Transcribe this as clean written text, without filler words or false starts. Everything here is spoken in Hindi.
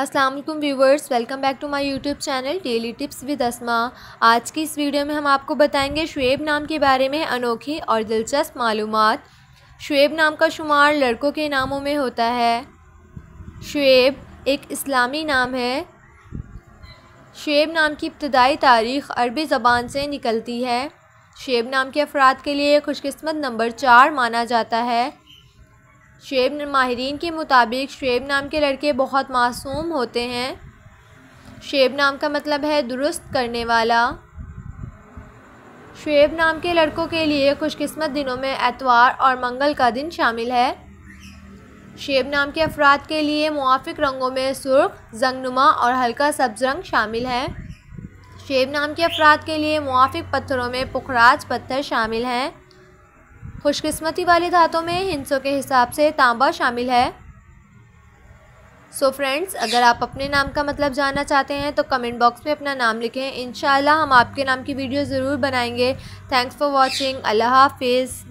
अस्सलाम वालेकुम viewers, welcome back to my YouTube channel daily tips with Asma. आज की इस वीडियो में हम आपको बताएंगे शुएब नाम के बारे में अनोखी और दिलचस्प मालूमात। शुएब नाम का शुमार लड़कों के नामों में होता है। शुएब एक इस्लामी नाम है। शुएब नाम की इब्तदाई तारीख़ अरबी ज़बान से निकलती है। शुएब नाम के अफराद के लिए खुशकिस्मत नंबर 4 माना जाता है। शुएब माहिरीन के मुताबिक शुएब नाम के लड़के बहुत मासूम होते हैं। शुएब नाम का मतलब है दुरुस्त करने वाला। शुएब नाम के लड़कों के लिए खुशकिस्मत दिनों में एतवार और मंगल का दिन शामिल है। शुएब नाम के अफराद के लिए मुआफ़िक रंगों में सुर्ख, जंगनुमा और हल्का सब्ज़ रंग शामिल है। शुएब नाम के अफराद के लिए मुआफ़िक पत्थरों में पुखराज पत्थर शामिल हैं। खुशकिस्मती वाले धातों में हिंसों के हिसाब से तांबा शामिल है। सो फ्रेंड्स, अगर आप अपने नाम का मतलब जानना चाहते हैं तो कमेंट बॉक्स में अपना नाम लिखें। इंशाल्लाह हम आपके नाम की वीडियो ज़रूर बनाएंगे। Thanks for watching. अल्लाह हाफिज़।